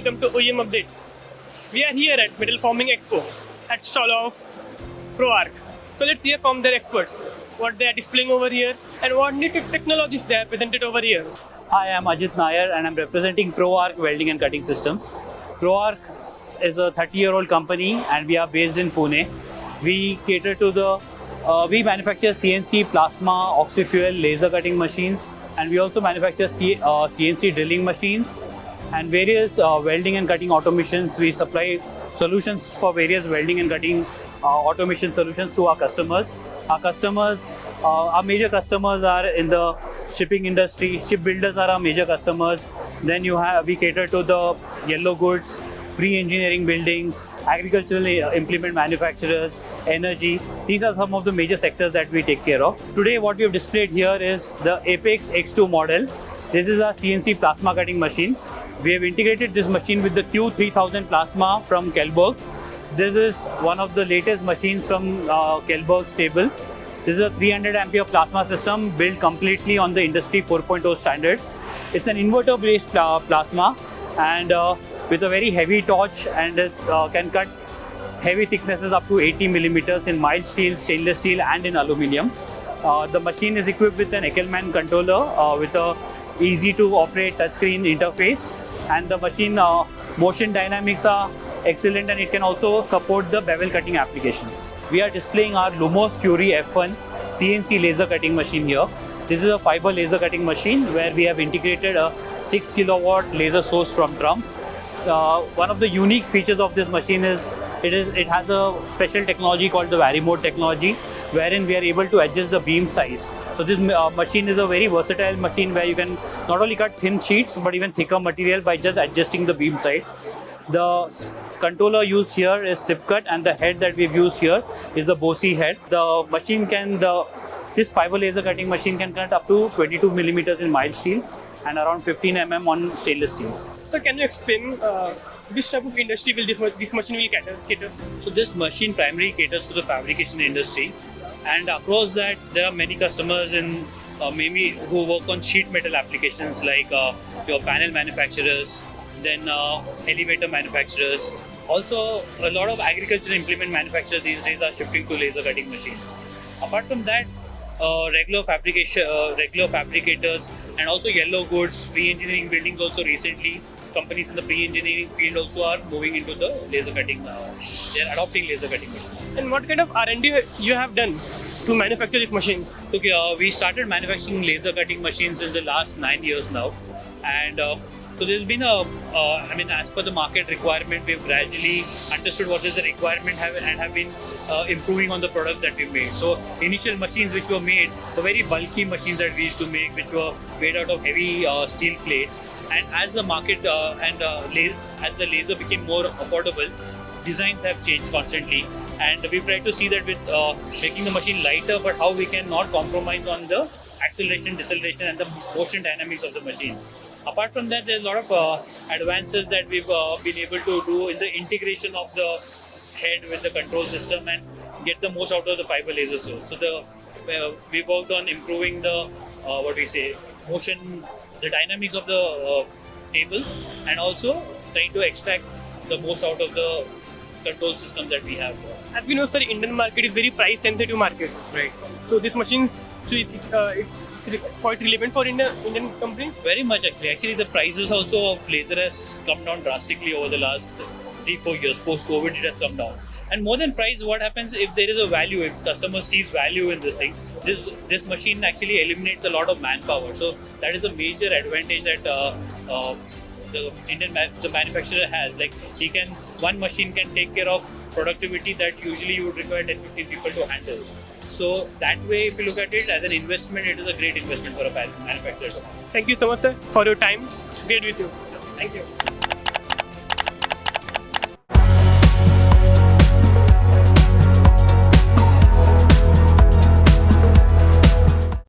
welcome to OEM Update. We are here at Metal Forming Expo at stall of ProArc. So let's hear from their experts what they are displaying over here and what new technologies they have presented over here. Hi, I'm Ajit Nair and I'm representing ProArc Welding and Cutting Systems. ProArc is a 30-year-old company and we are based in Pune. We cater to we manufacture CNC, plasma, oxy-fuel, laser cutting machines, and we also manufacture CNC drilling machines and various welding and cutting automations. We supply solutions for various welding and cutting automation solutions to our customers. Our major customers are in the shipping industry. Shipbuilders are our major customers. Then we cater to the yellow goods, pre-engineering buildings, agricultural implement manufacturers, energy. These are some of the major sectors that we take care of. Today what we have displayed here is the Apex X2 model. This is our CNC plasma cutting machine. We have integrated this machine with the Q3000 plasma from Kelberg. This is one of the latest machines from Kelberg stable. This is a 300 ampere plasma system built completely on the Industry 4.0 standards. It's an inverter based plasma and with a very heavy torch, and it can cut heavy thicknesses up to 80 millimeters in mild steel, stainless steel and in aluminium. The machine is equipped with an Eckelmann controller with a easy to operate touchscreen interface, and the machine motion dynamics are excellent and it can also support the bevel cutting applications. We are displaying our LUMOS-FURY F1 CNC laser cutting machine here. This is a fiber laser cutting machine where we have integrated a 6 kilowatt laser source from Trumps. One of the unique features of this machine is it has a special technology called the vary mode technology, wherein we are able to adjust the beam size. So this machine is a very versatile machine where you can not only cut thin sheets but even thicker material by just adjusting the beam size. The controller used here is SIP cut, and the head that we've used here is the BOSI head. This fiber laser cutting machine can cut up to 22 millimeters in mild steel and around 15 mm on stainless steel. So can you explain which type of industry will this machine will cater? So this machine primarily caters to the fabrication industry, and across that there are many customers in maybe who work on sheet metal applications like your panel manufacturers, then elevator manufacturers. Also a lot of agricultural implement manufacturers these days are shifting to laser cutting machines. Apart from that, regular fabricators and also yellow goods, pre-engineering buildings also recently. Companies in the pre-engineering field also are moving into the laser cutting. They are adopting laser cutting machines. And what kind of R&D you have done to manufacture these machines? Okay, we started manufacturing laser cutting machines in the last 9 years now, and so there's been as per the market requirement, we've gradually understood what is the requirement and have been improving on the products that we made. So initial machines which were made were very bulky machines that we used to make, which were made out of heavy steel plates. And as the market as the laser became more affordable, designs have changed constantly. And we've tried to see that with making the machine lighter, but how we can not compromise on the acceleration, deceleration and the motion dynamics of the machine. Apart from that, there's a lot of advances that we've been able to do in the integration of the head with the control system and get the most out of the fiber laser source. So we worked on improving the motion, the dynamics of the table, and also trying to extract the most out of the control system that we have. As we know, sir, Indian market is very price sensitive market. Right. So these machines, it's quite relevant for Indian companies? Very much actually. Actually, the prices also of laser has come down drastically over the last 3-4 years. Post-COVID, it has come down. And more than price, what happens if there is a value, if customer sees value in this thing, this machine actually eliminates a lot of manpower. So that is a major advantage that the manufacturer has. Like one machine can take care of productivity that usually you would require 10-15 people to handle. So that way, if you look at it as an investment, it is a great investment for a manufacturer. Thank you so much, sir, for your time. Great with you. Thank you.